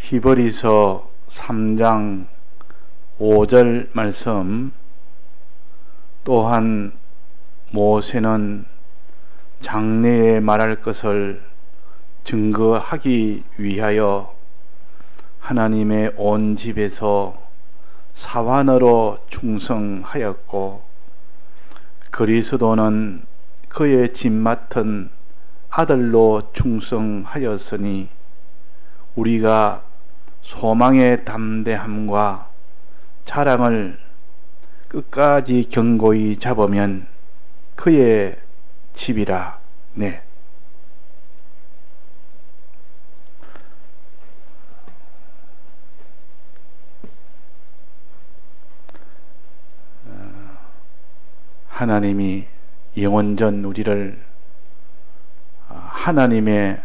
히브리서 3장 5절 말씀, 또한 모세는 장래에 말할 것을 증거하기 위하여 하나님의 온 집에서 사환으로 충성하였고, 그리스도는 그의 집 맡은 아들로 충성하였으니 우리가 소망의 담대함과 자랑을 끝까지 견고히 잡으면 그의 집이라. 네. 하나님이 영원전 우리를 하나님의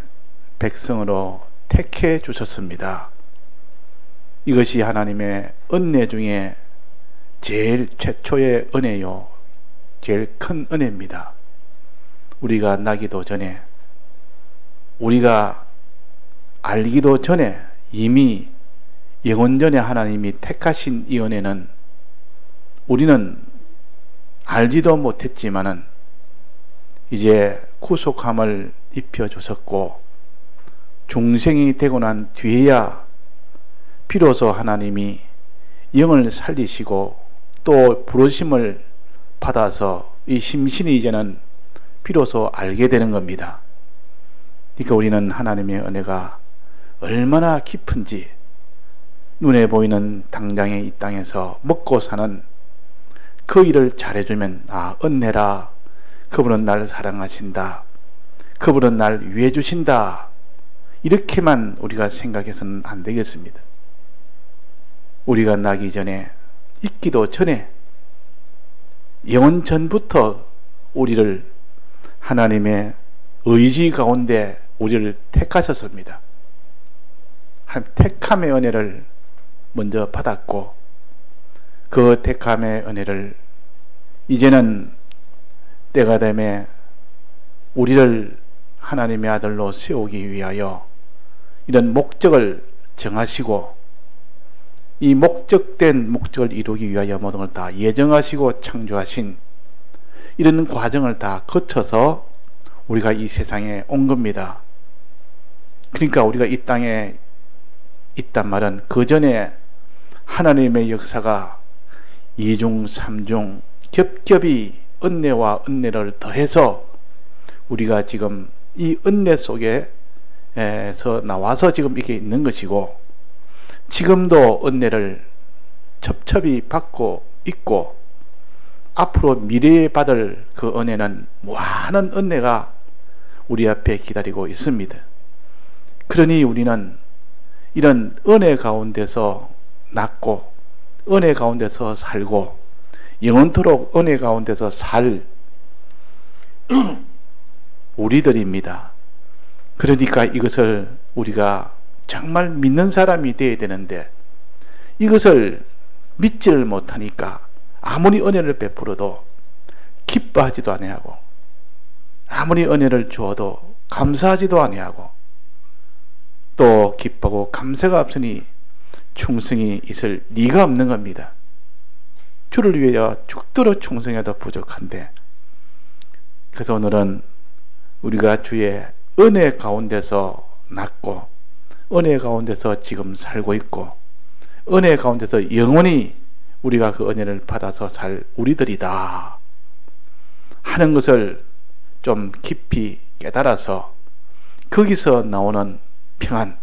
백성으로 택해 주셨습니다. 이것이 하나님의 은혜 중에 제일 최초의 은혜요, 제일 큰 은혜입니다. 우리가 나기도 전에, 우리가 알기도 전에 이미 영원전에 하나님이 택하신 이 은혜는 우리는 알지도 못했지만은 이제 구속함을 입혀주셨고, 중생이 되고 난 뒤에야 비로소 하나님이 영을 살리시고 또 부르심을 받아서 이 심신이 이제는 비로소 알게 되는 겁니다. 그러니까 우리는 하나님의 은혜가 얼마나 깊은지, 눈에 보이는 당장의 이 땅에서 먹고 사는 그 일을 잘해주면 은혜라, 그분은 나를 사랑하신다, 그분은 날 위해 주신다, 이렇게만 우리가 생각해서는 안 되겠습니다. 우리가 나기 전에, 있기도 전에, 영원 전부터 우리를 하나님의 의지 가운데 우리를 택하셨습니다. 택함의 은혜를 먼저 받았고, 그 택함의 은혜를 이제는 때가 되매 우리를 하나님의 아들로 세우기 위하여 이런 목적을 정하시고, 이 목적된 목적을 이루기 위하여 모든 걸 다 예정하시고 창조하신 이런 과정을 다 거쳐서 우리가 이 세상에 온 겁니다. 그러니까 우리가 이 땅에 있단 말은 그 전에 하나님의 역사가 이중 삼중 겹겹이 은혜와 은혜를 더해서 우리가 지금 이 은혜 속에서 나와서 지금 이렇게 있는 것이고, 지금도 은혜를 첩첩이 받고 있고, 앞으로 미래에 받을 그 은혜는 무한한 은혜가 우리 앞에 기다리고 있습니다. 그러니 우리는 이런 은혜 가운데서 낳고 은혜 가운데서 살고 영원토록 은혜 가운데서 살 우리들입니다. 그러니까 이것을 우리가 정말 믿는 사람이 되어야 되는데, 이것을 믿지를 못하니까 아무리 은혜를 베풀어도 기뻐하지도 아니하고, 아무리 은혜를 주어도 감사하지도 아니하고, 또 기뻐하고 감사가 없으니 충성이 있을 리가 없는 겁니다. 주를 위하여 죽도록 충성해도 부족한데, 그래서 오늘은 우리가 주의 은혜 가운데서 낳고 은혜 가운데서 지금 살고 있고, 은혜 가운데서 영원히 우리가 그 은혜를 받아서 살 우리들이다 하는 것을 좀 깊이 깨달아서, 거기서 나오는 평안,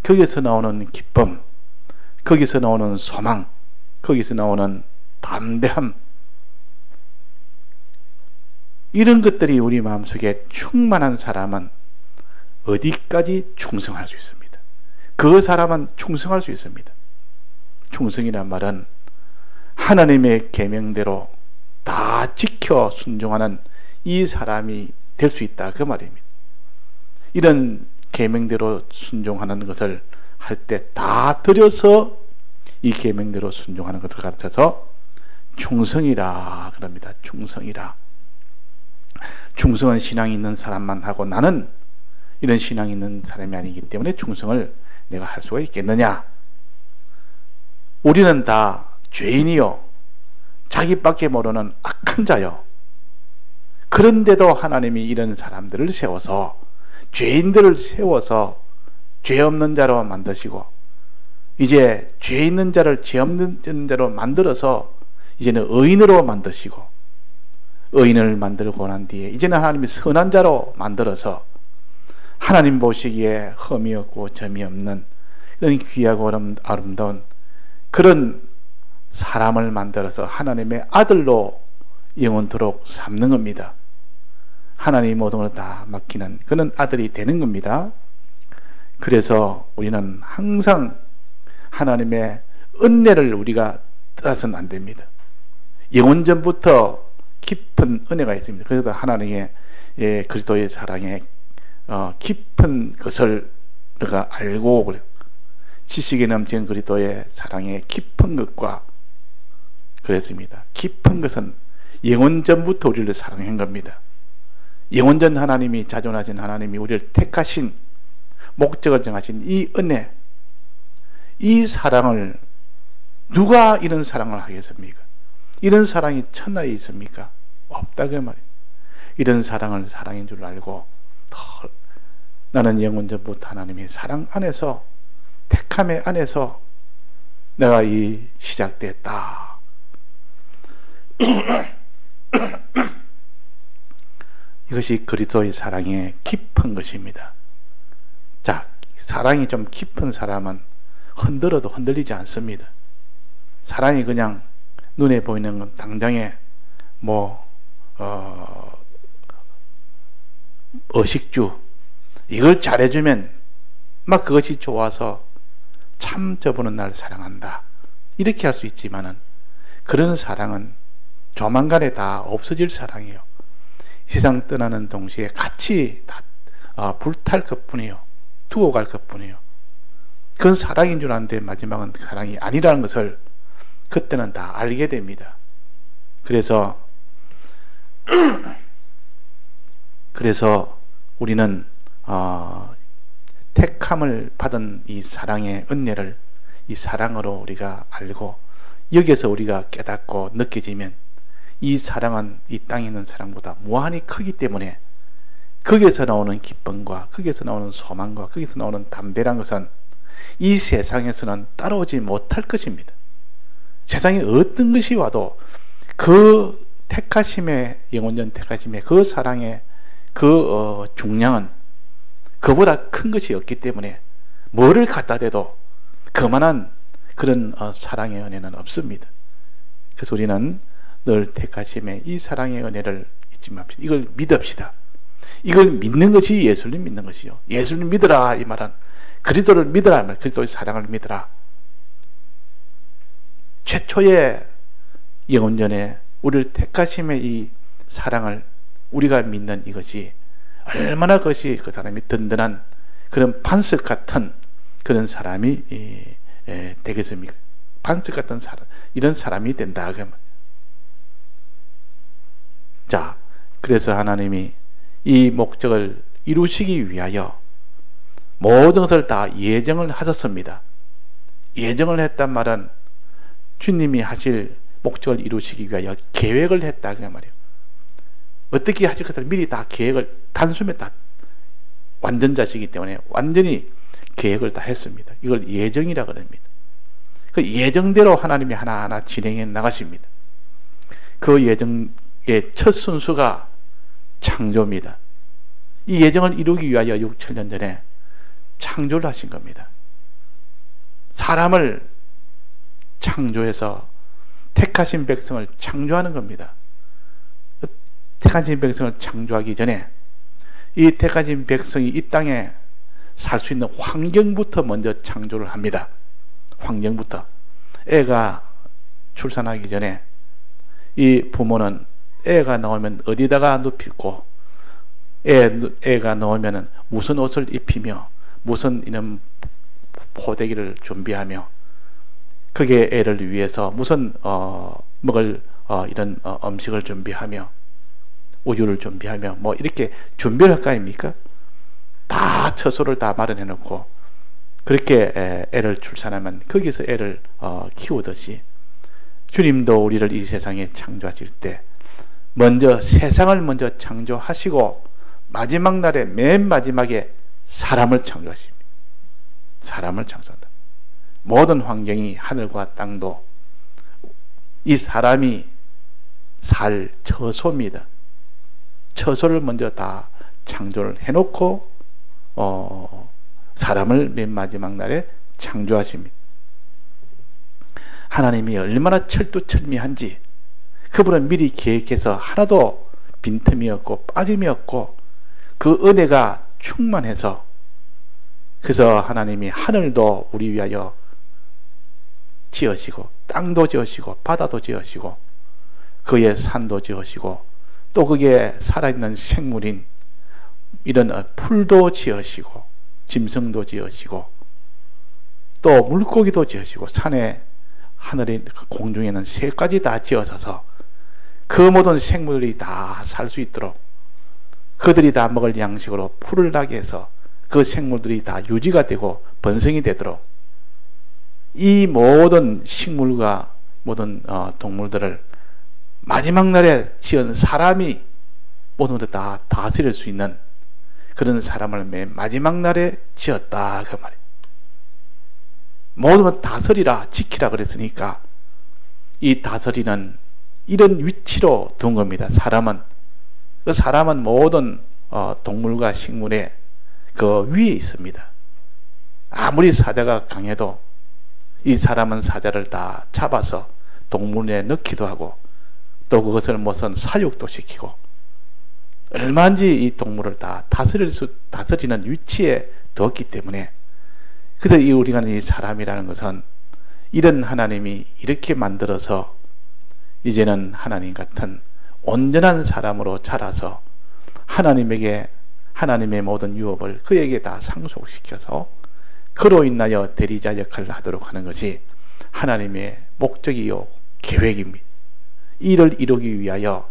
거기서 나오는 기쁨, 거기서 나오는 소망, 거기서 나오는 담대함, 이런 것들이 우리 마음속에 충만한 사람은 어디까지 충성할 수 있습니다. 그 사람은 충성할 수 있습니다. 충성이란 말은 하나님의 계명대로 다 지켜 순종하는 이 사람이 될 수 있다, 그 말입니다. 이런 계명대로 순종하는 것을 할 때 다 들여서 이 계명대로 순종하는 것을 가르쳐서 충성이라 그럽니다. 충성이라. 충성은 신앙이 있는 사람만 하고, 나는 이런 신앙이 있는 사람이 아니기 때문에 충성을 내가 할 수가 있겠느냐? 우리는 다 죄인이요, 자기밖에 모르는 악한 자요. 그런데도 하나님이 이런 사람들을 세워서, 죄인들을 세워서 죄 없는 자로 만드시고, 이제 죄 있는 자를 죄 없는 자로 만들어서 이제는 의인으로 만드시고, 의인을 만들고 난 뒤에 이제는 하나님이 선한 자로 만들어서 하나님 보시기에 흠이 없고 점이 없는 그런 귀하고 아름다운 그런 사람을 만들어서 하나님의 아들로 영원토록 삼는 겁니다. 하나님이 모든 걸 다 맡기는 그런 아들이 되는 겁니다. 그래서 우리는 항상 하나님의 은혜를 우리가 떠나서는 안 됩니다. 영원전부터 깊은 은혜가 있습니다. 그래서 하나님의 그리스도의 사랑에 깊은 것을 우리가 알고, 지식에 넘치는 그리스도의 사랑의 깊은 것과 그랬습니다. 깊은 것은 영원전부터 우리를 사랑한 겁니다. 영원전 하나님이, 자존하신 하나님이 우리를 택하신, 목적을 정하신 이 은혜, 이 사랑을 누가 이런 사랑을 하겠습니까? 이런 사랑이 천하에 있습니까? 없다 그 말이에요. 이런 사랑을 사랑인 줄 알고 나는 영원전부터 하나님의 사랑 안에서, 택함의 안에서 내가 이 시작됐다. 이것이 그리스도의 사랑의 깊은 것입니다. 자, 사랑이 좀 깊은 사람은 흔들어도 흔들리지 않습니다. 사랑이 그냥 눈에 보이는 건 당장에 의식주 이걸 잘해주면 막 그것이 좋아서 참 저분은 날 사랑한다 이렇게 할 수 있지만은 그런 사랑은 조만간에 다 없어질 사랑이에요. 세상 떠나는 동시에 같이 다 불탈 것뿐이에요. 두고 갈 것뿐이에요. 그건 사랑인 줄 아는데 마지막은 사랑이 아니라는 것을 그때는 다 알게 됩니다. 그래서 우리는 택함을 받은 이 사랑의 은혜를 이 사랑으로 우리가 알고 여기에서 우리가 깨닫고 느껴지면 이 사랑은 이 땅에 있는 사랑보다 무한히 크기 때문에 거기에서 나오는 기쁨과 거기에서 나오는 소망과 거기에서 나오는 담대란 것은 이 세상에서는 따라오지 못할 것입니다. 세상에 어떤 것이 와도 그 택하심의, 영원전 택하심의 그 사랑의 그 중량은 그보다 큰 것이 없기 때문에 뭐를 갖다 대도 그만한 그런 사랑의 은혜는 없습니다. 그래서 우리는 늘 택하심의 이 사랑의 은혜를 잊지 맙시다. 이걸 믿읍시다. 이걸 믿는 것이 예수님 믿는 것이요. 예수님 믿으라 이 말은 그리스도를 믿으라 이 말, 그리스도의 사랑을 믿으라. 최초의 영원전에 우리를 택하심의 이 사랑을 우리가 믿는 이것이 얼마나 그것이 그 사람이 든든한 그런 반석 같은 그런 사람이 되겠습니까? 반석 같은 사람, 이런 사람이 된다. 자, 그래서 하나님이 이 목적을 이루시기 위하여 모든 것을 다 예정을 하셨습니다. 예정을 했단 말은 주님이 하실 목적을 이루시기 위하여 계획을 했다 그 말이에요. 어떻게 하실 것을 미리 다 계획을 단숨에 다 완전자시기 때문에 완전히 계획을 다 했습니다. 이걸 예정이라 그럽니다. 그 예정대로 하나님이 하나하나 진행해 나가십니다. 그 예정의 첫 순수가 창조입니다. 이 예정을 이루기 위하여 6, 7년 전에 창조를 하신 겁니다. 사람을 창조해서 택하신 백성을 창조하는 겁니다. 택하신 백성을 창조하기 전에 이 택하신 백성이 이 땅에 살 수 있는 환경부터 먼저 창조를 합니다. 환경부터. 애가 출산하기 전에 이 부모는 애가 나오면 어디다가 눕히고 애가 나오면 무슨 옷을 입히며 무슨 이런 포대기를 준비하며 그게 애를 위해서 무슨 먹을 이런 음식을 준비하며 우유를 준비하며 뭐 이렇게 준비를 할 거 아닙니까? 다 처소를 다 마련해 놓고 그렇게 애를 출산하면 거기서 애를 키우듯이 주님도 우리를 이 세상에 창조하실 때 먼저 세상을 먼저 창조하시고 마지막 날에 맨 마지막에 사람을 창조하십니다. 사람을 창조한다. 모든 환경이 하늘과 땅도 이 사람이 살 처소입니다. 처소를 먼저 다 창조를 해놓고 사람을 맨 마지막 날에 창조하십니다. 하나님이 얼마나 철두철미한지 그분은 미리 계획해서 하나도 빈틈이 없고 빠짐이 없고 그 은혜가 충만해서 그래서 하나님이 하늘도 우리 위하여 지으시고 땅도 지으시고 바다도 지으시고 그의 산도 지으시고 또 거기에 살아있는 생물인 이런 풀도 지으시고 짐승도 지으시고 또 물고기도 지으시고 산에 하늘에 공중에는 새까지 다 지어서서 그 모든 생물들이 다 살 수 있도록 그들이 다 먹을 양식으로 풀을 나게 해서 그 생물들이 다 유지가 되고 번성이 되도록 이 모든 식물과 모든 동물들을 마지막 날에 지은 사람이 모든 것을 다 다스릴 수 있는 그런 사람을 맨 마지막 날에 지었다 그 말이에요. 모든 걸 다스리라 지키라 그랬으니까 이 다스리는 이런 위치로 둔 겁니다. 사람은 모든 동물과 식물의 그 위에 있습니다. 아무리 사자가 강해도 이 사람은 사자를 다 잡아서 동물에 넣기도 하고 또 그것을 무슨 사육도 시키고 얼마든지 이 동물을 다 다스리는 위치에 두었기 때문에 그래서 우리가 이 사람이라는 것은 이런 하나님이 이렇게 만들어서 이제는 하나님 같은 온전한 사람으로 자라서 하나님에게 하나님의 모든 유업을 그에게 다 상속시켜서 그로 인하여 대리자 역할을 하도록 하는 것이 하나님의 목적이요 계획입니다. 이를 이루기 위하여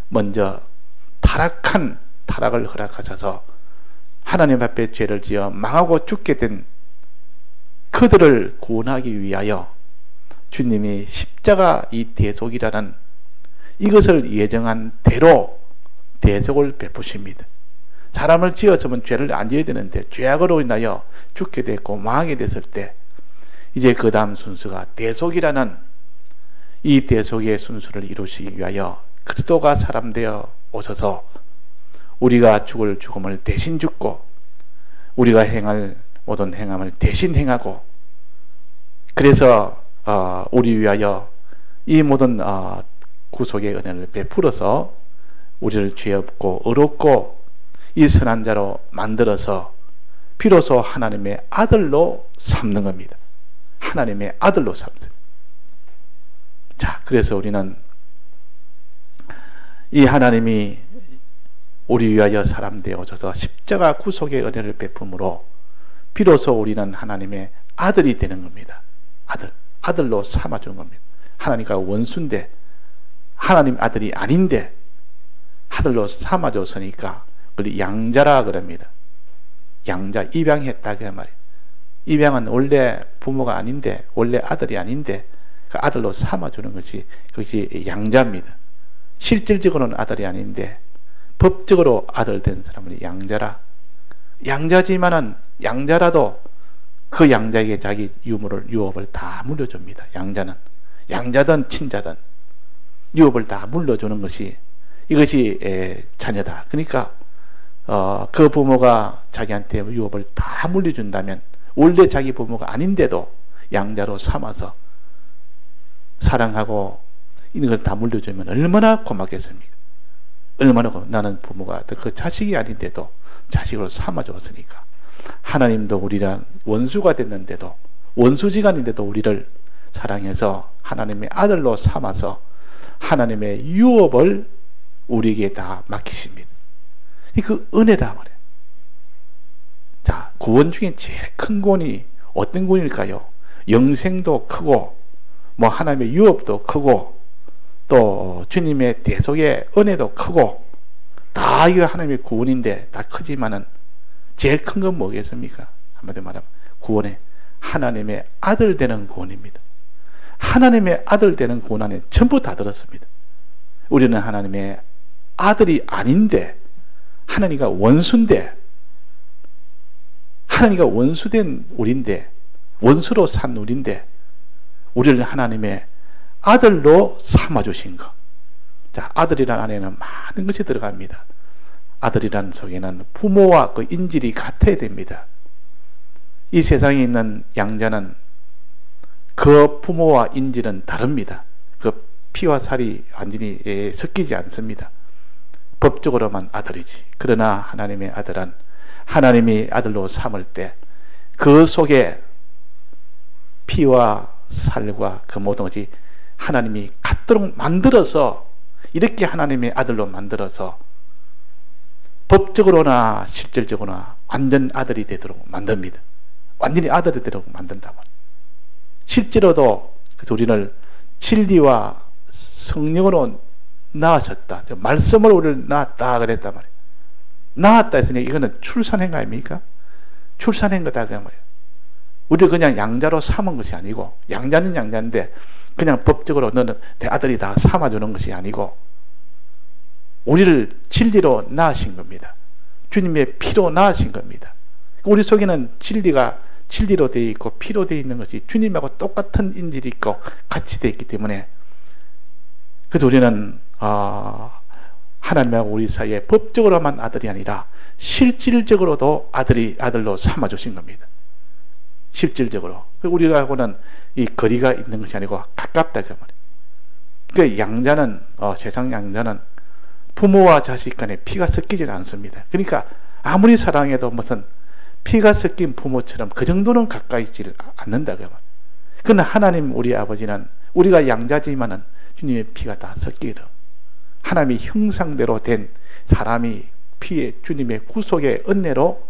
먼저 타락을 허락하셔서 하나님 앞에 죄를 지어 망하고 죽게 된 그들을 구원하기 위하여 주님이 십자가 이 대속이라는 이것을 예정한 대로 대속을 베푸십니다. 사람을 지었으면 죄를 안 지어야 되는데 죄악으로 인하여 죽게 됐고 망하게 됐을 때 이제 그 다음 순서가 대속이라는 이 대속의 순서를 이루시기 위하여 그리스도가 사람 되어 오셔서 우리가 죽을 죽음을 대신 죽고 우리가 행할 모든 행함을 대신 행하고 그래서 우리 위하여 이 모든 구속의 은혜를 베풀어서 우리를 죄 없고 의롭고 이 선한 자로 만들어서 비로소 하나님의 아들로 삼는 겁니다. 하나님의 아들로 삼는. 자, 그래서 우리는 이 하나님이 우리 위하여 사람 되어 오셔서 십자가 구속의 은혜를 베품으로 비로소 우리는 하나님의 아들이 되는 겁니다. 아들로 삼아주는 겁니다. 하나님과 원수인데 하나님 아들이 아닌데 아들로 삼아줬으니까 그걸 양자라 그럽니다. 양자, 입양했다 그 말이에요. 입양은 원래 부모가 아닌데 원래 아들이 아닌데 그 아들로 삼아주는 그것이 양자입니다. 실질적으로는 아들이 아닌데 법적으로 아들 된 사람은 양자라. 양자지만은 양자라도 그 양자에게 자기 유업을 다 물려줍니다. 양자든 친자든 유업을 다 물려주는 것이 이것이 자녀다. 그러니까 그 부모가 자기한테 유업을 다 물려준다면 원래 자기 부모가 아닌데도 양자로 삼아서 사랑하고 이런 걸 다 물려주면 얼마나 고맙겠습니까? 나는 부모가 그 자식이 아닌데도 자식으로 삼아줬으니까 하나님도 우리랑 원수가 됐는데도 원수지간인데도 우리를 사랑해서 하나님의 아들로 삼아서 하나님의 유업을 우리에게 다 맡기십니다. 그 은혜다 말이에요. 자, 구원 중에 제일 큰 구원이 어떤 구원일까요? 영생도 크고 뭐 하나님의 유업도 크고 또 주님의 대속의 은혜도 크고 다 이거 하나님의 구원인데 다 크지만은 제일 큰 건 뭐겠습니까? 한마디로 말하면 구원에 하나님의 아들 되는 구원입니다. 하나님의 아들 되는 구원 안에 전부 다 들었습니다. 우리는 하나님의 아들이 아닌데, 하나님과 원수인데, 하나님과 원수된 우리인데, 원수로 산 우리인데, 우리를 하나님의 아들로 삼아주신 것. 자, 아들이란 안에는 많은 것이 들어갑니다. 아들이란 속에는 부모와 그 인질이 같아야 됩니다. 이 세상에 있는 양자는 그 부모와 인질은 다릅니다. 그 피와 살이 완전히 섞이지 않습니다. 법적으로만 아들이지. 그러나 하나님의 아들은 하나님이 아들로 삼을 때 그 속에 피와 살과 그 모든 것이 하나님이 같도록 만들어서, 이렇게 하나님의 아들로 만들어서 법적으로나 실질적으로나 완전 아들이 되도록 만듭니다. 완전히 아들이 되도록 만든다면, 실제로도 그래서 우리를 진리와 성령으로 낳으셨다, 말씀으로 우리를 낳았다 그랬단 말이에요. 낳았다 했으니 이거는 출산한 거 아닙니까? 출산한 거다 그 말이에요. 우리를 그냥 양자로 삼은 것이 아니고, 양자는 양자인데 그냥 법적으로 너는 내 아들이다 삼아주는 것이 아니고, 우리를 진리로 낳으신 겁니다. 주님의 피로 낳으신 겁니다. 우리 속에는 진리가 진리로 되어 있고 피로 되어 있는 것이 주님하고 똑같은 인질이 있고 같이 되어 있기 때문에, 그래서 우리는 하나님하고 우리 사이에 법적으로만 아들이 아니라 실질적으로도 아들로 삼아주신 겁니다. 실질적으로. 우리하고는 이 거리가 있는 것이 아니고 가깝다 그 말이에요. 그 양자는 세상 양자는 부모와 자식 간에 피가 섞이지는 않습니다. 그러니까 아무리 사랑해도 무슨 피가 섞인 부모처럼 그 정도는 가까이 있지를 않는다 그 말이에요. 그러나 하나님 우리 아버지는 우리가 양자지만은 주님의 피가 다 섞이거든. 하나님의 형상대로 된 사람이 피에 주님의 구속의 은혜로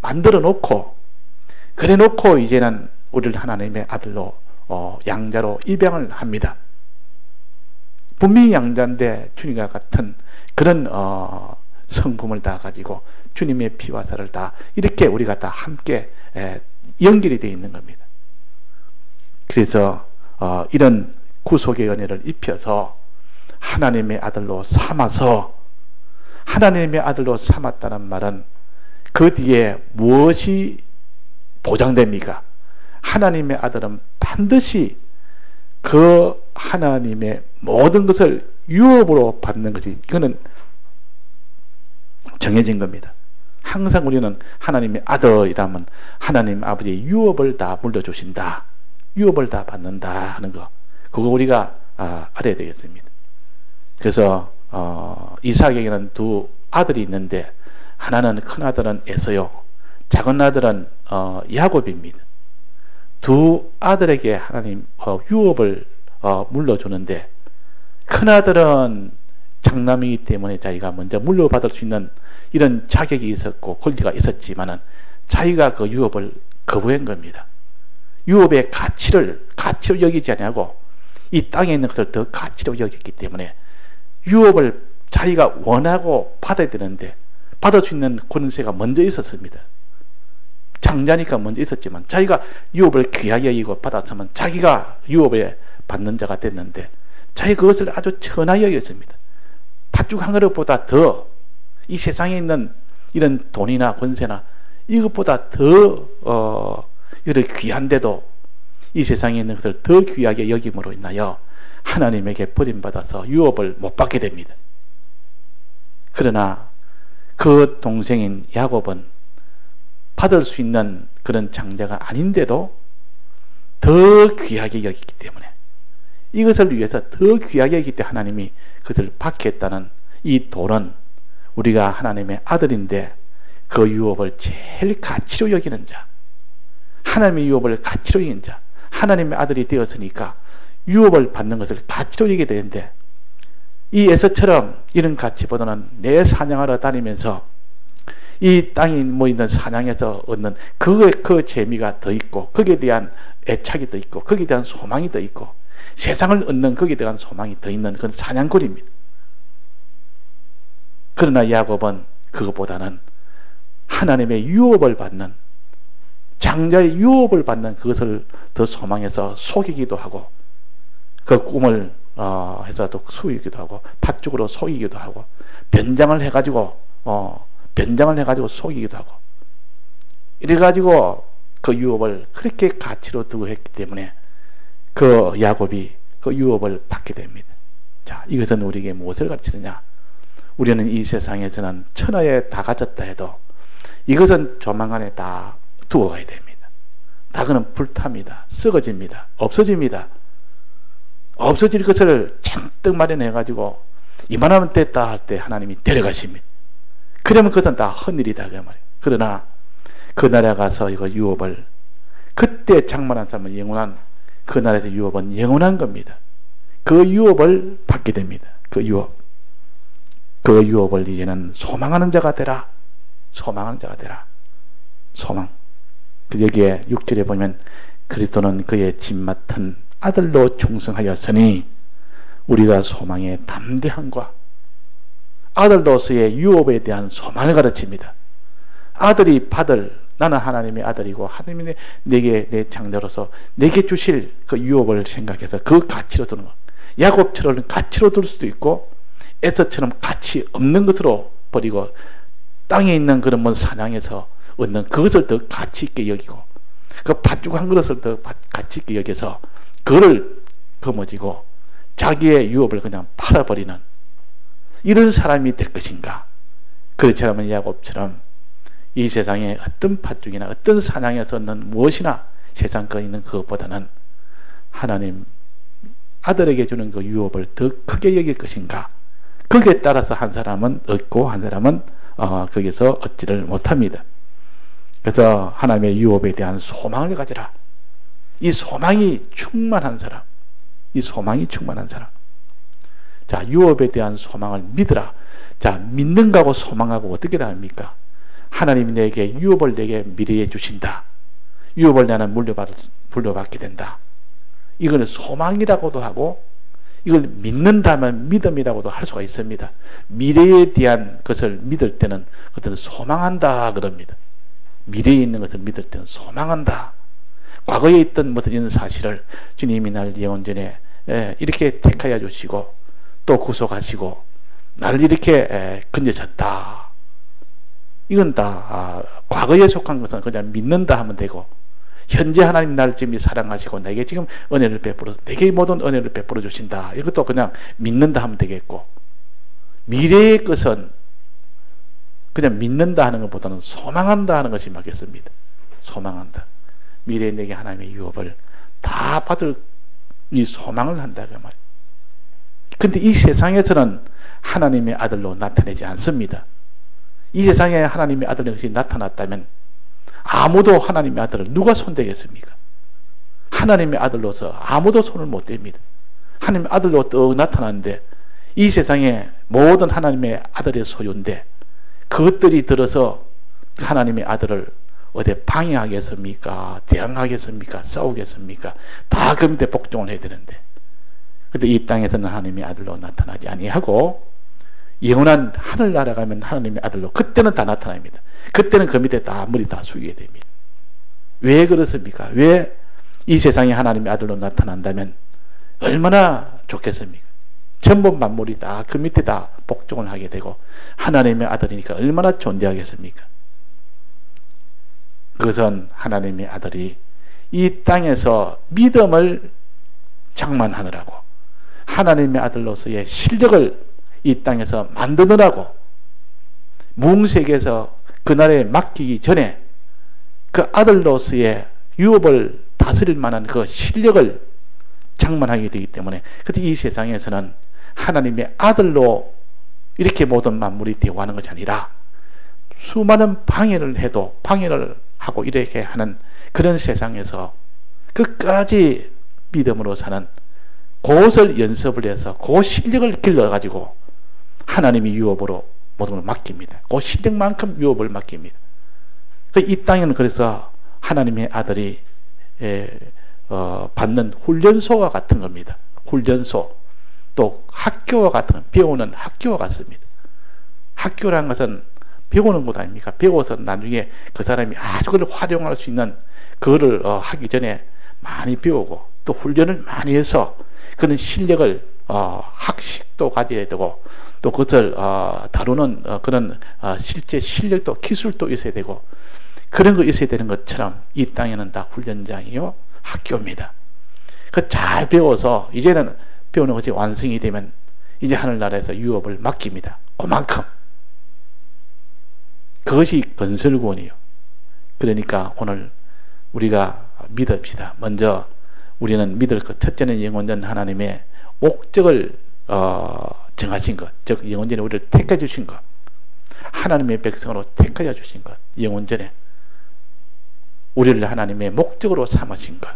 만들어 놓고, 그래 놓고 이제는 우리를 하나님의 아들로 양자로 입양을 합니다. 분명히 양자인데 주님과 같은 그런 성품을 다 가지고 주님의 피와 살을 다 이렇게 우리가 다 함께 연결이 되어 있는 겁니다. 그래서 이런 구속의 은혜를 입혀서 하나님의 아들로 삼아서, 하나님의 아들로 삼았다는 말은 그 뒤에 무엇이 보장됩니까? 하나님의 아들은 반드시 그 하나님의 모든 것을 유업으로 받는 것이, 이거는 정해진 겁니다. 항상 우리는 하나님의 아들이라면 하나님 아버지의 유업을 다 물려주신다, 유업을 다 받는다 하는 거, 그거 우리가 알아야 되겠습니다. 그래서 이삭에게는 두 아들이 있는데, 하나는 큰 아들은 에서요, 작은 아들은 야곱입니다. 두 아들에게 하나님 유업을 물려주는데, 큰 아들은 장남이기 때문에 자기가 먼저 물려받을 수 있는 이런 자격이 있었고 권리가 있었지만은 자기가 그 유업을 거부한 겁니다. 유업의 가치로 여기지 않냐고, 이 땅에 있는 것을 더 가치로 여겼기 때문에 유업을 자기가 원하고 받아야 되는데 받을 수 있는 권세가 먼저 있었습니다. 장자니까 먼저 있었지만 자기가 유업을 귀하게 여기고 받았으면 자기가 유업에 받는 자가 됐는데, 자기 그것을 아주 천하게 여겼습니다. 팥죽 한 그릇보다 더, 이 세상에 있는 이런 돈이나 권세나 이것보다 더 이를 귀한데도 이 세상에 있는 것을 더 귀하게 여김으로 인하여 하나님에게 버림받아서 유업을 못 받게 됩니다. 그러나 그 동생인 야곱은 받을 수 있는 그런 장자가 아닌데도 더 귀하게 여기기 때문에, 이것을 위해서 더 귀하게 여기기 때문에 하나님이 그것을 받게 했다는 이 돈은, 우리가 하나님의 아들인데 그 유업을 제일 가치로 여기는 자, 하나님의 유업을 가치로 여기는 자, 하나님의 아들이 되었으니까 유업을 받는 것을 가치로 여기게 되는데, 이 에서처럼 이런 가치보다는 내 사냥하러 다니면서 이 땅에 있는 사냥에서 얻는 그 재미가 더 있고, 거기에 대한 애착이 더 있고, 거기에 대한 소망이 더 있고, 세상을 얻는 거기에 대한 소망이 더 있는 그런 사냥꾼입니다. 그러나 야곱은 그것보다는 하나님의 유업을 받는 장자의 유업을 받는 그것을 더 소망해서 속이기도 하고, 그 꿈을 해서 또 수이기도 하고, 팥죽으로 속이기도 하고, 변장을 해가지고 속이기도 하고, 이래가지고 그 유업을 그렇게 가치로 두고 했기 때문에 그 야곱이 그 유업을 받게 됩니다. 자, 이것은 우리에게 무엇을 가르치느냐? 우리는 이 세상에서는 천하에 다 가졌다 해도 이것은 조만간에 다 두어 가야 됩니다. 다 그는 불탑니다. 썩어집니다. 없어집니다. 없어질 것을 잔뜩 마련해가지고 이만하면 됐다 할 때 하나님이 데려가십니다. 그러면 그것은 다 헛일이다 그 말이에요. 그러나 그 나라에 가서 이거 유업을, 그때 장만한 사람은 영원한, 그 나라에서 유업은 영원한 겁니다. 그 유업을 받게 됩니다. 그 유업을 이제는 소망하는 자가 되라. 소망하는 자가 되라. 소망. 여기에 6절에 보면 그리스도는 그의 집 맡은 아들로 충성하였으니 우리가 소망의 담대함과, 아들로서의 유업에 대한 소망을 가르칩니다. 아들이 받을, 나는 하나님의 아들이고 하나님이 내게, 내 장자로서 내게 주실 그 유업을 생각해서 그 가치로 두는 것. 야곱처럼 가치로 둘 수도 있고 에서처럼 가치 없는 것으로 버리고 땅에 있는 그런 뭐 사냥에서 얻는 그것을 더 가치 있게 여기고, 그 팥죽 한 그릇을 더 가치 있게 여겨서 그거를 거머쥐고 자기의 유업을 그냥 팔아버리는 이런 사람이 될 것인가? 그렇지 않으면 야곱처럼 이 세상에 어떤 팥죽이나 어떤 사냥에서 얻는 무엇이나 세상 거 있는 그것보다는 하나님 아들에게 주는 그 유업을 더 크게 여길 것인가? 거기에 따라서 한 사람은 얻고 한 사람은 거기서 얻지를 못합니다. 그래서 하나님의 유업에 대한 소망을 가지라. 이 소망이 충만한 사람, 이 소망이 충만한 사람. 자, 유업에 대한 소망을 믿으라. 자, 믿는 거하고 소망하고 어떻게 다릅니까? 하나님이 내게 유업을 내게 미래에 주신다. 유업을 나는 물려받게 된다. 이거는 소망이라고도 하고, 이걸 믿는다면 믿음이라고도 할 수가 있습니다. 미래에 대한 것을 믿을 때는 그것을 소망한다 그럽니다. 미래에 있는 것을 믿을 때는 소망한다. 과거에 있던 무슨 이런 사실을 주님이 날 예언전에 이렇게 택하여 주시고 또 구속하시고 나를 이렇게 건져졌다. 이건 다 과거에 속한 것은 그냥 믿는다 하면 되고, 현재 하나님 나를 지금 사랑하시고 내게 지금 은혜를 베풀어서 내게 모든 은혜를 베풀어 주신다. 이것도 그냥 믿는다 하면 되겠고, 미래의 것은 그냥 믿는다 하는 것보다는 소망한다 하는 것이 맞겠습니다. 소망한다. 미래에 내게 하나님의 유업을 다 받을 이 소망을 한다 그 말이에요. 근데 이 세상에서는 하나님의 아들로 나타내지 않습니다. 이 세상에 하나님의 아들의 것이 나타났다면 아무도 하나님의 아들을 누가 손대겠습니까? 하나님의 아들로서 아무도 손을 못 댑니다. 하나님의 아들로 떡 나타났는데 이 세상에 모든 하나님의 아들의 소유인데 그것들이 들어서 하나님의 아들을 어디 방해하겠습니까? 대항하겠습니까? 싸우겠습니까? 다 그 밑에 복종을 해야 되는데, 근데 이 땅에서는 하나님의 아들로 나타나지 아니하고 영원한 하늘나라 가면 하나님의 아들로 그때는 다 나타납니다. 그때는 그 밑에 다 머리 다 숙이게 됩니다. 왜 그렇습니까? 왜 이 세상에 하나님의 아들로 나타난다면 얼마나 좋겠습니까? 전부 만물이 다 그 밑에 다 복종을 하게 되고 하나님의 아들이니까 얼마나 존재하겠습니까? 그것은 하나님의 아들이 이 땅에서 믿음을 장만하느라고, 하나님의 아들로서의 실력을 이 땅에서 만드느라고, 무흥세계에서 그날에 맡기기 전에 그 아들로서의 유업을 다스릴 만한 그 실력을 장만하게 되기 때문에, 그때 이 세상에서는 하나님의 아들로 이렇게 모든 만물이 대화하는 것이 아니라 수많은 방해를 해도 방해를 하고 이렇게 하는 그런 세상에서 끝까지 믿음으로 사는, 그것을 연습을 해서 그 실력을 길러가지고 하나님이 유업으로 모든 걸 맡깁니다. 그 실력만큼 유업을 맡깁니다. 이 땅에는 그래서 하나님의 아들이 받는 훈련소와 같은 겁니다. 훈련소, 또 학교와 같은, 배우는 학교와 같습니다. 학교라는 것은 배우는 것 아닙니까? 배워서 나중에 그 사람이 아주 그걸 활용할 수 있는 그거를 하기 전에 많이 배우고 또 훈련을 많이 해서 그런 실력을 학식도 가져야 되고 또 그것을 다루는 그런 실제 실력도 기술도 있어야 되고 그런 거 있어야 되는 것처럼 이 땅에는 다 훈련장이요 학교입니다. 그 잘 배워서 이제는 배우는 것이 완성이 되면 이제 하늘나라에서 유업을 맡깁니다. 그만큼 그것이 건설구원이요. 그러니까 오늘 우리가 믿읍시다. 먼저 우리는 믿을 것 첫째는 영원전 하나님의 목적을 정하신 것, 즉 영원전에 우리를 택해 주신 것, 하나님의 백성으로 택하여 주신 것, 영원전에 우리를 하나님의 목적으로 삼으신 것,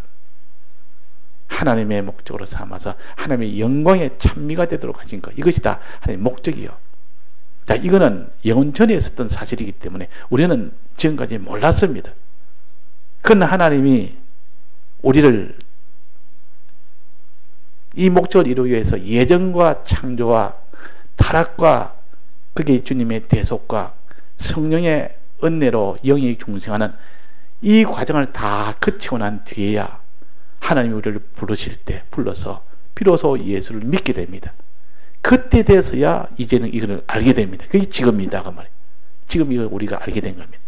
하나님의 목적으로 삼아서 하나님의 영광의 찬미가 되도록 하신 것, 이것이 다 하나님의 목적이요. 자, 이거는 영원전에 있었던 사실이기 때문에 우리는 지금까지 몰랐습니다. 그러나 하나님이 우리를 이 목적을 이루기 위해서 예정과 창조와 타락과 그게 주님의 대속과 성령의 은혜로 영이 중생하는 이 과정을 다 거치고 난 뒤에야 하나님이 우리를 부르실 때 불러서 비로소 예수를 믿게 됩니다. 그때 돼서야 이제는 이걸 알게 됩니다. 그게 지금이다 그 말이에요. 지금 이걸 우리가 알게 된 겁니다.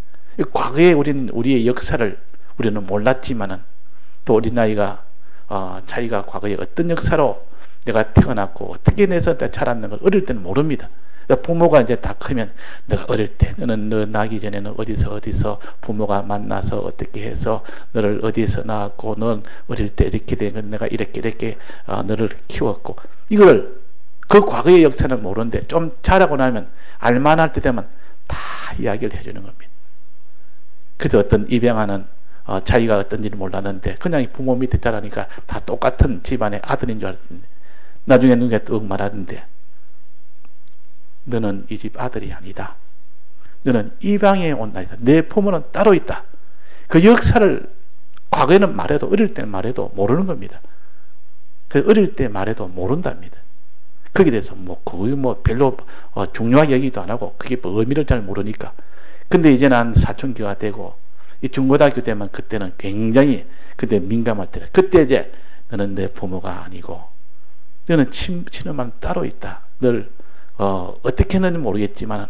과거에 우리는 우리의 역사를 우리는 몰랐지만은 또 어린아이가 자기가 과거에 어떤 역사로 내가 태어났고 어떻게 내서 자랐는 걸 어릴 때는 모릅니다. 부모가 이제 다 크면 내가 어릴 때 너는 너 나기 전에는 어디서 부모가 만나서 어떻게 해서 너를 어디서 낳았고 넌 어릴 때 이렇게 된 건 내가 이렇게 너를 키웠고 이걸 그 과거의 역사는 모르는데 좀 자라고 나면 알만할 때 되면 다 이야기를 해주는 겁니다. 그래서 어떤 입양하는 자기가 어떤지를 몰랐는데 그냥 부모 밑에 자라니까 다 똑같은 집안의 아들인 줄 알았는데 나중에 누가 또 말하던데 너는 이 집 아들이 아니다. 너는 이방에 온다. 내 부모는 따로 있다. 그 역사를 과거에는 말해도 어릴 때는 말해도 모르는 겁니다. 그 어릴 때 말해도 모른답니다. 거기에 대해서 거의 별로 중요하게 여기도 안 하고 그게 의미를 잘 모르니까. 근데 이제 난 사춘기가 되고 이 중고등학교 때만 그때는 굉장히 그때 민감할 때라. 그때 이제 너는 내 부모가 아니고 너는 친엄마는 따로 있다. 널 어떻게 했는지 모르겠지만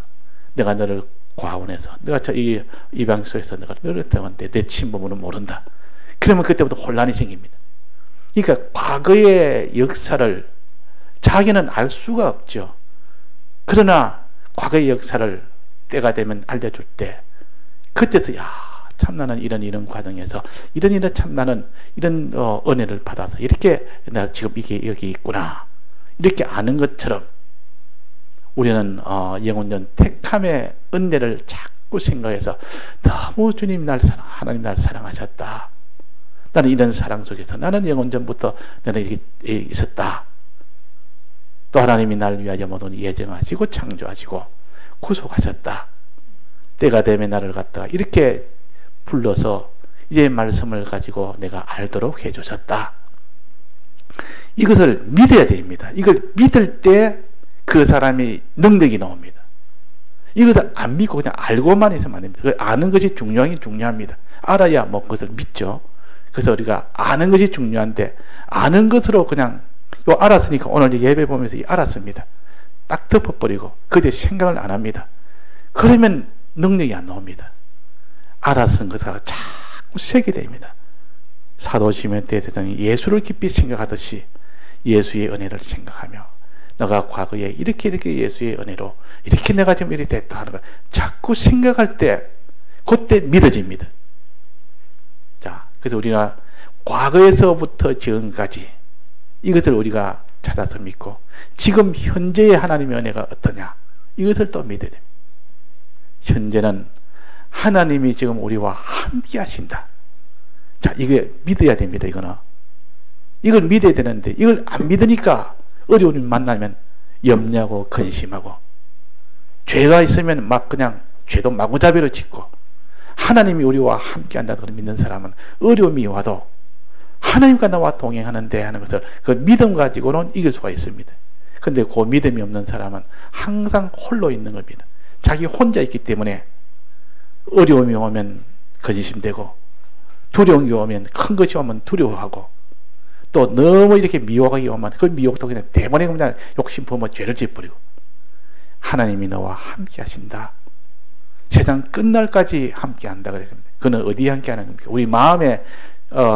내가 너를 과원해서 내가 이 입양소에서 내가 너를 태웠는데 내 친부모는 모른다. 그러면 그때부터 혼란이 생깁니다. 그러니까 과거의 역사를 자기는 알 수가 없죠. 그러나 과거의 역사를 때가 되면 알려줄 때 그때서 참 나는 이런 과정에서 이런 참 나는 이런 은혜를 받아서 이렇게 내가 지금 이게 여기 있구나 이렇게 아는 것처럼 우리는 영원전 택함의 은혜를 자꾸 생각해서 너무 주님 하나님 날 사랑하셨다. 나는 이런 사랑 속에서 나는 영원전부터 나는 이렇게 있었다. 또 하나님이 날 위하여 모든 예정하시고 창조하시고 구속하셨다. 때가 되면 나를 갖다가 이렇게 불러서 이제 말씀을 가지고 내가 알도록 해주셨다. 이것을 믿어야 됩니다. 이걸 믿을 때 그 사람이 능력이 나옵니다. 이것을 안 믿고 그냥 알고만 있으면 안 됩니다. 아는 것이 중요합니다. 알아야 그것을 믿죠. 그래서 우리가 아는 것이 중요한데 아는 것으로 그냥 알았으니까 오늘 예배 보면서 알았습니다. 딱 덮어버리고 그때 생각을 안 합니다. 그러면 능력이 안 나옵니다. 알았은 것을 자꾸 세게 됩니다. 사도 시몬 대제사장이 예수를 깊이 생각하듯이 예수의 은혜를 생각하며 내가 과거에 이렇게 예수의 은혜로 이렇게 내가 지금 이렇게 됐다 하는 걸 자꾸 생각할 때 그때 믿어집니다. 자, 그래서 우리가 과거에서부터 지금까지 이것을 우리가 찾아서 믿고 지금 현재의 하나님의 은혜가 어떠냐 이것을 또 믿어야 됩니다. 현재는 하나님이 지금 우리와 함께 하신다. 자, 이게 믿어야 됩니다. 이걸 믿어야 되는데 이걸 안 믿으니까 어려움을 만나면 염려하고 근심하고 죄가 있으면 그냥 죄도 마구잡이로 짓고 하나님이 우리와 함께 한다는 걸 믿는 사람은 어려움이 와도 하나님과 나와 동행하는데 하는 것을 그 믿음 가지고는 이길 수가 있습니다. 근데 그 믿음이 없는 사람은 항상 홀로 있는 겁니다. 자기 혼자 있기 때문에 어려움이 오면 거짓임 되고, 두려움이 오면, 큰 것이 오면 두려워하고, 또 너무 이렇게 미혹이 오면 그 미혹도 그냥 대번에 그냥 욕심 부으면 죄를 지어버리고. 하나님이 너와 함께 하신다. 세상 끝날까지 함께 한다 그랬습니다. 그는 어디에 함께 하는 겁니까? 우리 마음에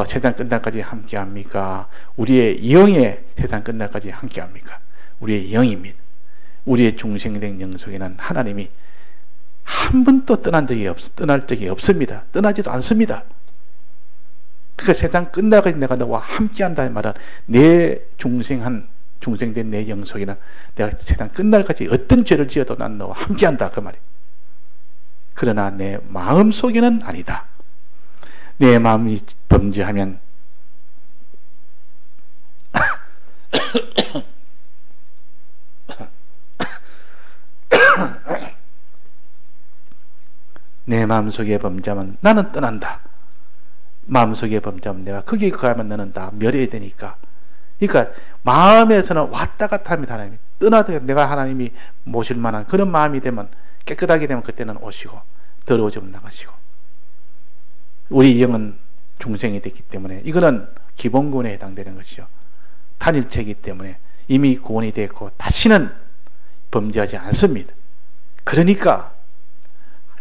세상 끝날까지 함께 합니까? 우리의 영에 세상 끝날까지 함께 합니까? 우리의 영입니다. 우리의 중생된 영 속에는 하나님이 한 번도 떠날 적이 없습니다. 떠나지도 않습니다. 그러니까 세상 끝날까지 내가 너와 함께 한다는 말은 내 중생된 내 영 속에는 내가 세상 끝날까지 어떤 죄를 지어도 난 너와 함께 한다 그 말이에요. 그러나 내 마음 속에는 아니다. 내 마음이 범죄하면 내 마음속에 범죄하면 나는 떠난다. 마음속에 범죄하면 내가 거기에 거하면 너는 다 멸해야 되니까. 그러니까 마음에서는 왔다 갔다 합니다. 하나님이 떠나도 내가 하나님이 모실 만한 그런 마음이 되면, 깨끗하게 되면 그때는 오시고 더러워지면 나가시고. 우리 영은 중생이 됐기 때문에 이거는 기본구원에 해당되는 것이죠. 단일체이기 때문에 이미 구원이 됐고 다시는 범죄하지 않습니다. 그러니까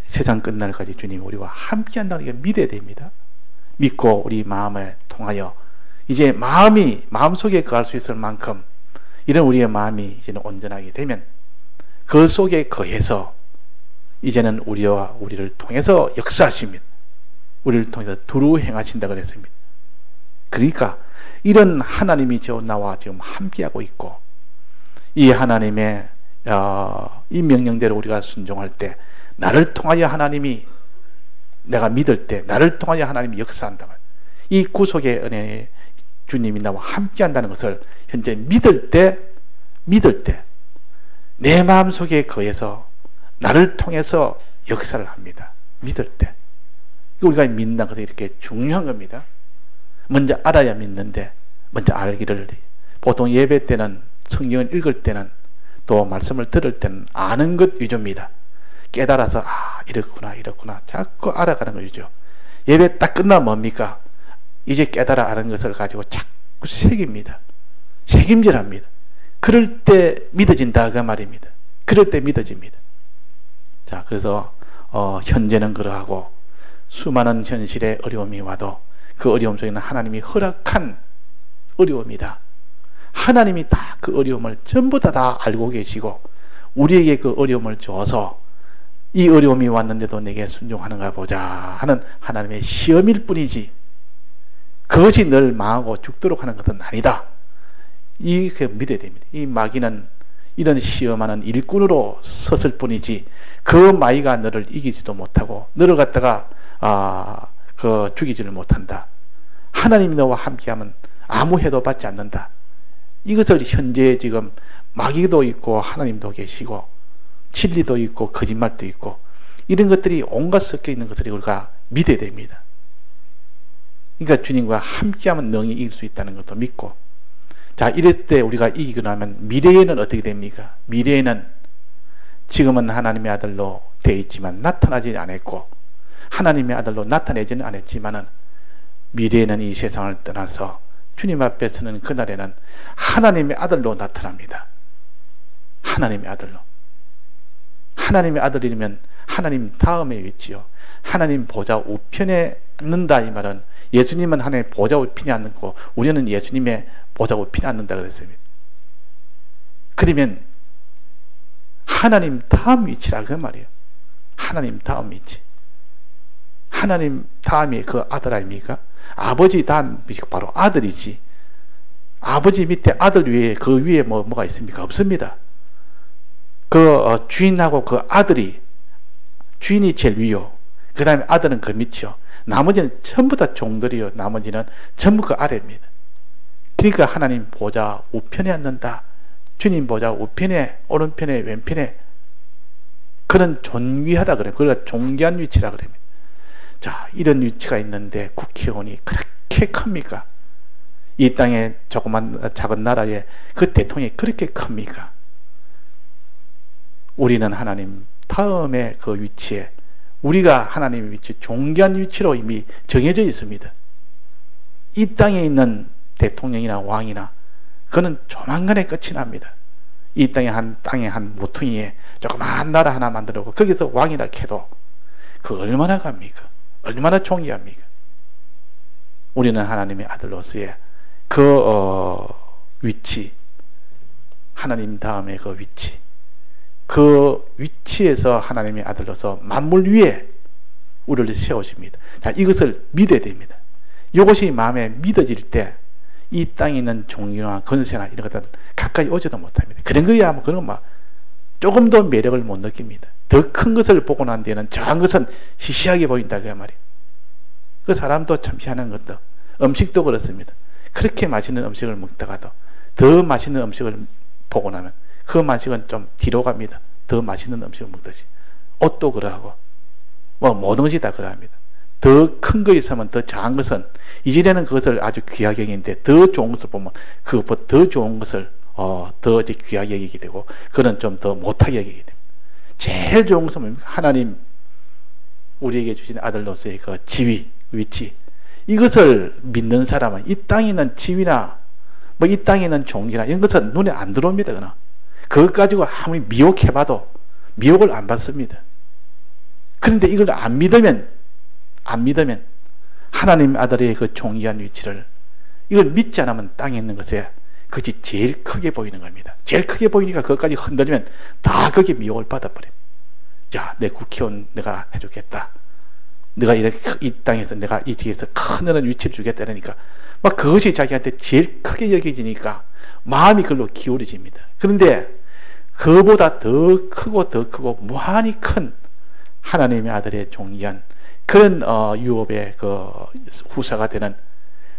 세상 끝날까지 주님이 우리와 함께 한다는 게 믿어야 됩니다. 믿고 우리 마음을 통하여 이제 마음속에 거할 수 있을 만큼 이런 우리의 마음이 이제는 온전하게 되면 그 속에 거해서 이제는 우리를 통해서 역사하십니다. 우리를 통해서 두루 행하신다 그랬습니다. 그러니까 이런 하나님이 나와 지금 함께하고 있고, 이 하나님의 이 명령대로 우리가 순종할 때 나를 통하여 하나님이, 내가 믿을 때 나를 통하여 하나님이 역사한다. 이 구속의 은혜에 주님이 나와 함께한다는 것을 현재 믿을 때 내 마음속에 거해서 나를 통해서 역사를 합니다. 믿을 때. 우리가 믿는다는 것은 이렇게 중요한 겁니다. 먼저 알아야 믿는데, 먼저 알기를, 보통 예배 때는, 성경을 읽을 때는, 또 말씀을 들을 때는 아는 것 위주입니다. 깨달아서 이렇구나 자꾸 알아가는 거 위주. 예배 딱 끝나면 뭡니까? 이제 깨달아 아는 것을 가지고 자꾸 새깁니다. 책임질합니다. 그럴 때 믿어진다 그 말입니다. 그럴 때 믿어집니다. 자, 그래서 현재는 그러하고 수많은 현실의 어려움이 와도 그 어려움 속에는 하나님이 허락한 어려움이다. 하나님이 다 그 어려움을 전부 다 알고 계시고 우리에게 그 어려움을 줘서 이 어려움이 왔는데도 내게 순종하는가 보자 하는 하나님의 시험일 뿐이지, 그것이 늘 망하고 죽도록 하는 것은 아니다. 이렇게 믿어야 됩니다. 이 마귀는 이런 시험하는 일꾼으로 섰을 뿐이지 그 마귀가 너를 이기지도 못하고 너를 갖다가 죽이지를 못한다. 하나님이 너와 함께하면 아무 해도 받지 않는다. 이것을 현재 지금 마귀도 있고 하나님도 계시고 진리도 있고 거짓말도 있고 이런 것들이 온갖 섞여 있는 것을 우리가 믿어야 됩니다. 그러니까 주님과 함께하면 능히 이길 수 있다는 것도 믿고, 자, 이럴 때 우리가 이기고 나면 미래에는 어떻게 됩니까? 미래에는 지금은 하나님의 아들로 되어 있지만 나타나지 않았고 하나님의 아들로 나타내지는 않았지만은 미래에는 이 세상을 떠나서 주님 앞에 서는 그날에는 하나님의 아들로 나타납니다. 하나님의 아들로. 하나님의 아들이면 하나님 다음에 있지요. 하나님 보좌 우편에 앉는다 이 말은 예수님은 하나님의 보좌 우편에 앉고 우리는 예수님의 보좌 우편에 앉는다 그랬습니다. 그러면 하나님 다음 위치라 그 말이에요. 하나님 다음 위치. 하나님 다음이 그 아들 아닙니까? 아버지 다음 바로 아들이지. 아버지 밑에 아들 위에 그 위에 뭐가 있습니까? 없습니다. 그 주인하고 그 아들이, 주인이 제일 위요. 그 다음에 아들은 그 밑이요. 나머지는 전부 다 종들이요. 나머지는 전부 그 아래입니다. 그러니까 하나님 보좌 우편에 앉는다. 주님 보좌 우편에, 오른편에, 왼편에 그런 존귀하다 그래요. 그걸 존귀한 위치라 그래요. 자, 이런 위치가 있는데 국회의원이 그렇게 큽니까? 이 땅에 조그만 작은 나라에 그 대통령이 그렇게 큽니까? 우리는 하나님 다음에 그 위치에 우리가 하나님의 위치, 존귀한 위치로 이미 정해져 있습니다. 이 땅에 있는 대통령이나 왕이나 그는 조만간에 끝이 납니다. 이 땅에 한 모퉁이에 조그마한 나라 하나 만들고 거기서 왕이라 해도 그 얼마나 갑니까? 얼마나 존귀합니까? 우리는 하나님의 아들로서의 그 위치, 하나님 다음에 그 위치, 그 위치에서 하나님의 아들로서 만물 위에 우리를 세우십니다. 자, 이것을 믿어야 됩니다. 이것이 마음에 믿어질 때 이 땅에 있는 종교나 건세나 이런 것들은 가까이 오지도 못합니다. 그런 거야, 뭐 그런 거 조금 더 매력을 못 느낍니다. 더 큰 것을 보고 난 뒤에는 저한 것은 시시하게 보인다 그 말이에요. 그 사람도 참 희한한 것도 음식도 그렇습니다. 그렇게 맛있는 음식을 먹다가도 더 맛있는 음식을 보고 나면 그 맛식은 좀 뒤로 갑니다. 더 맛있는 음식을 먹듯이 옷도 그러하고 뭐 모든 것이 다 그러합니다. 더 큰 거 있으면 더 작은 것은 이전에는 그것을 아주 귀하게 여기는데 더 좋은 것을 보면 그것보다 더 좋은 것을 더 이제 귀하게 여기게 되고 그는 좀 더 못하게 여기게 됩니다. 제일 좋은 것은 뭡니까? 하나님 우리에게 주신 아들로서의 그 지위, 위치, 이것을 믿는 사람은 이 땅에 있는 지위나 뭐 이 땅에 있는 종기나 이런 것은 눈에 안 들어옵니다. 그러나 그것 가지고 아무리 미혹해봐도 미혹을 안 받습니다. 그런데 이걸 안 믿으면 하나님 아들의 그 존귀한 위치를 이걸 믿지 않으면 땅에 있는 것에 그것이 제일 크게 보이는 겁니다. 제일 크게 보이니까 그것까지 흔들리면 다 거기에 미혹을 받아버려요. 자, 내 국회의원 내가 해주겠다. 내가 이렇게 이 땅에서 내가 이 지역에서 큰 위치를 주겠다 이러니까 막 그것이 자기한테 제일 크게 여겨지니까 마음이 그걸로 기울어집니다. 그런데 그보다 더 크고 무한히 큰 하나님의 아들의 존귀한 그런 유업의 그 후사가 되는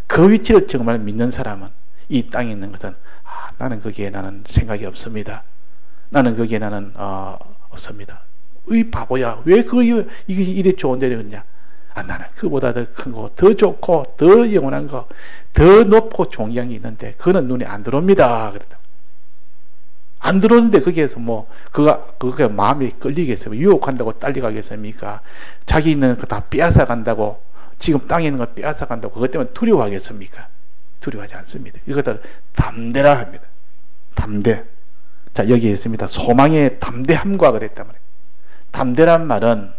그 위치를 정말 믿는 사람은 이 땅에 있는 것은 나는 거기에 나는 생각이 없습니다. 나는 거기에 나는 없습니다. 이 바보야. 왜 이게 이래 좋은 데를 그러냐? 나는 그보다 더 큰 거, 더 좋고 더 영원한 거, 더 높고 존귀한 게 있는데 그거는 눈에 안 들어옵니다. 그랬다. 안 들어오는데 거기에서 뭐 그가 마음이 끌리겠어요? 유혹한다고 딸려가겠습니까? 자기 있는 거 다 빼앗아 간다고, 지금 땅에 있는 거 빼앗아 간다고 그것 때문에 두려워하겠습니까? 두려워하지 않습니다. 이것을 담대라 합니다. 담대. 자, 여기에 있습니다. 소망의 담대함과 그랬단 말이에요. 담대란 말은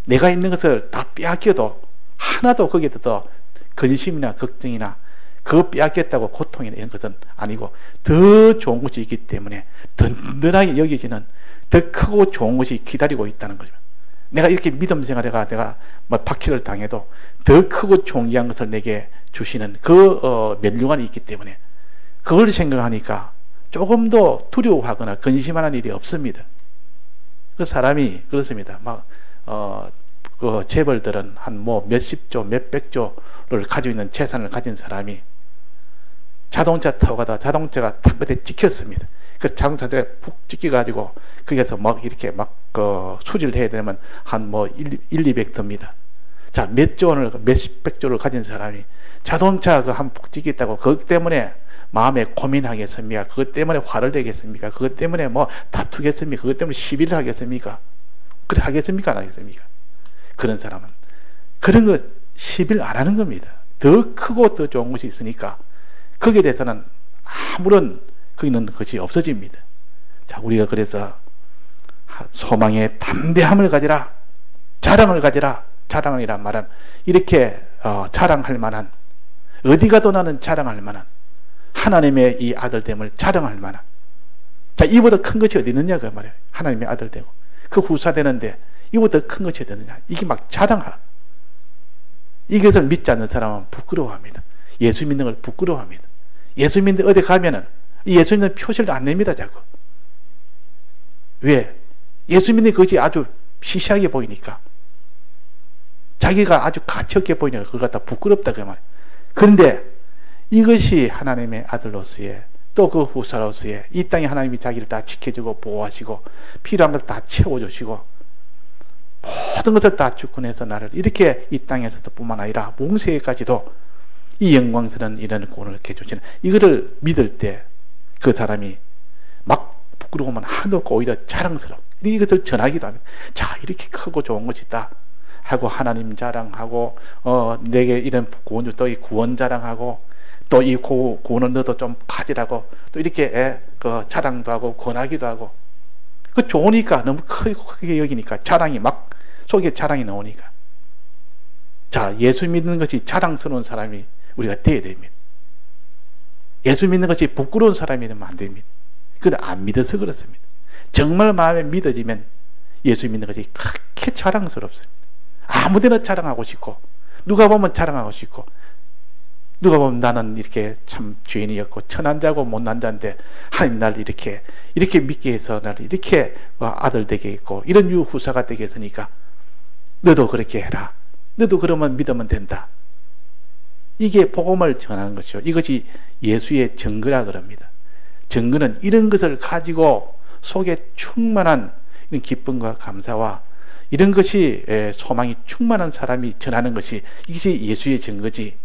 내가 있는 것을 다 빼앗겨도 하나도 거기에 더 근심이나 걱정이나 그거 빼앗겼다고 고통이나 이런 것은 아니고 더 좋은 것이 있기 때문에 든든하게 여기지는 더 크고 좋은 것이 기다리고 있다는 거죠. 내가 이렇게 믿음 생활해가 내가 뭐 박해를 당해도 더 크고 존귀한 것을 내게 주시는 그 면류관이 있기 때문에 그걸 생각하니까 조금 더 두려워하거나 근심하는 일이 없습니다. 그 사람이 그렇습니다. 그 재벌들은 한 뭐 몇십조, 몇백조를 가지고 있는 재산을 가진 사람이 자동차 타고 가다 자동차가 탁 끝에 찍혔습니다. 그 자동차가 푹 찍혀가지고 거기서 막 이렇게 그 수리를 해야 되면 한 뭐 200 듭니다. 자, 몇조 원을, 몇백조를 가진 사람이 자동차 그 한 푹 찍혔다고 그것 때문에 마음에 고민하겠습니까? 그것 때문에 화를 내겠습니까? 그것 때문에 뭐 다투겠습니까? 그것 때문에 시비를 하겠습니까? 그래 하겠습니까? 안 하겠습니까? 그런 사람은 그런 거 시비를 안 하는 겁니다. 더 크고 더 좋은 것이 있으니까 거기에 대해서는 아무런 거기는 것이 없어집니다. 자, 우리가 그래서 소망의 담대함을 가지라, 자랑을 가지라. 자랑이란 말은 이렇게 자랑할 만한, 어디 가도 나는 자랑할 만한 하나님의 이 아들됨을 자랑할 만한, 자, 이보다 큰 것이 어디 있느냐 그 말이에요. 하나님의 아들되고 그 후사되는데 이보다 큰 것이 어디 있느냐. 이게 막 자랑하. 이것을 믿지 않는 사람은 부끄러워합니다. 예수 믿는 걸 부끄러워합니다. 예수 믿는데 어디 가면은 예수 믿는 표시를 안 냅니다. 자꾸. 왜? 예수 믿는 것이 아주 시시하게 보이니까, 자기가 아주 가치 없게 보이니까 그걸 갖다 부끄럽다 그 말. 그런데 이것이 하나님의 아들로서의 또 그 후사로서의 이 땅에 하나님이 자기를 다 지켜주고 보호하시고 필요한 걸 다 채워주시고 모든 것을 다 주권해서 나를 이렇게 이 땅에서도 뿐만 아니라 몽세에까지도 이 영광스러운 이런 구원을 이렇게 주시는 이거를 믿을 때 그 사람이 막 부끄러우면 한없고 오히려 자랑스러워. 이것을 전하기도 합니다. 자, 이렇게 크고 좋은 것이다 하고 하나님 자랑하고, 내게 이런 구원을 또 이 구원 자랑하고, 또 이 구원을 너도 좀 가지라고 또 이렇게 그 자랑도 하고 권하기도 하고, 그 좋으니까 너무 크게 여기니까 자랑이 막 속에 자랑이 나오니까, 자, 예수 믿는 것이 자랑스러운 사람이 우리가 되어야 됩니다. 예수 믿는 것이 부끄러운 사람이 되면 안 됩니다. 그건 안 믿어서 그렇습니다. 정말 마음에 믿어지면 예수 믿는 것이 그렇게 자랑스럽습니다. 아무데나 자랑하고 싶고, 누가 보면 자랑하고 싶고, 누가 보면 나는 이렇게 참 죄인이었고 천한 자고 못난 자인데 하나님 날 이렇게 믿게 해서 나를 이렇게 아들 되게 했고 이런 유후사가 되게 했으니까 너도 그렇게 해라. 너도 그러면 믿으면 된다. 이게 복음을 전하는 것이죠. 이것이 예수의 증거라 그럽니다. 증거는 이런 것을 가지고 속에 충만한 이런 기쁨과 감사와 이런 것이 소망이 충만한 사람이 전하는 것이, 이것이 예수의 증거지.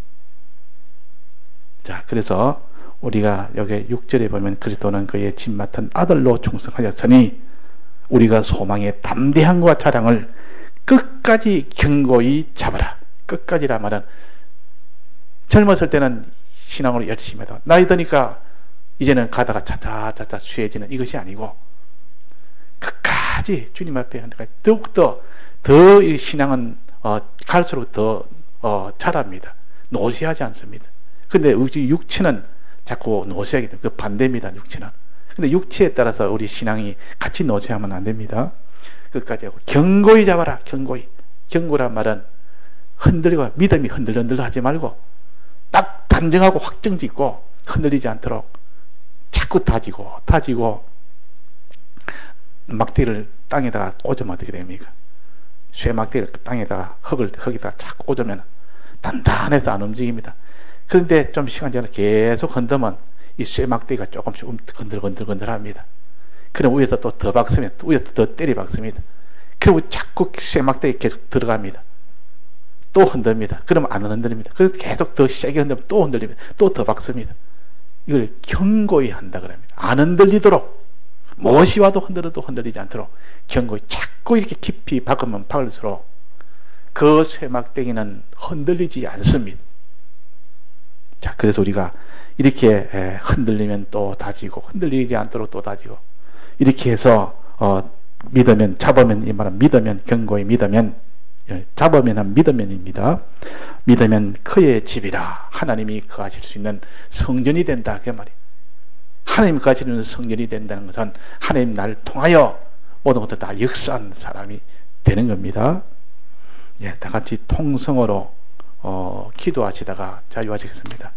자, 그래서 우리가 여기 6절에 보면 그리스도는 그의 집 맡은 아들로 충성하였으니 우리가 소망의 담대함과 자랑을 끝까지 견고히 잡아라. 끝까지라 말은 젊었을 때는 신앙으로 열심히 하다 나이 드니까 이제는 가다가 차차차차 쉬해지는 이것이 아니고 끝까지 주님 앞에 한다가 더욱더 더 이 신앙은 갈수록 더 자랍니다. 노쇠하지 않습니다. 근데 우리 육체는 자꾸 노쇠하게 됩니다. 그 반대입니다. 육체는. 근데 육체에 따라서 우리 신앙이 같이 노쇠하면 안 됩니다. 끝까지 하고 견고히 잡아라. 견고히. 견고란 말은 흔들리고 믿음이 흔들흔들 하지 말고 딱 단정하고 확정 짓고 흔들리지 않도록 자꾸 다지고 막대기를 땅에다가 꽂으면 어떻게 됩니까? 쇠막대기를 땅에다가 흙에다가 자꾸 꽂으면 단단해서 안 움직입니다. 그런데 좀 시간 지나서 계속 흔들면 이 쇠막대기가 조금씩 건들건들합니다. 그럼 위에서 또 더 박으면 위에서 더 때리 박습니다. 그리고 자꾸 쇠막대기 계속 들어갑니다. 또 흔듭니다. 그러면 안 흔들립니다. 그래서 계속 더 세게 흔들면 또 흔들립니다. 또 더 박습니다. 이걸 견고히 한다 그럽니다. 안 흔들리도록, 무엇이 와도 흔들어도 흔들리지 않도록 견고히 자꾸 이렇게 깊이 박으면 박을수록 그 쇠막대기는 흔들리지 않습니다. 자, 그래서 우리가 이렇게 흔들리면 또 다지고 흔들리지 않도록 또 다지고 이렇게 해서 믿으면, 잡으면, 이 말은 믿으면, 견고히 믿으면, 잡으면 한 믿으면입니다. 믿으면 그의 집이라 하나님이 거하실 수 있는 성전이 된다. 그 말이에요. 하나님 거하실 수 있는 성전이 된다는 것은 하나님 나를 통하여 모든 것을 다 역사한 사람이 되는 겁니다. 예, 다 같이 통성으로 기도하시다가 자유하시겠습니다.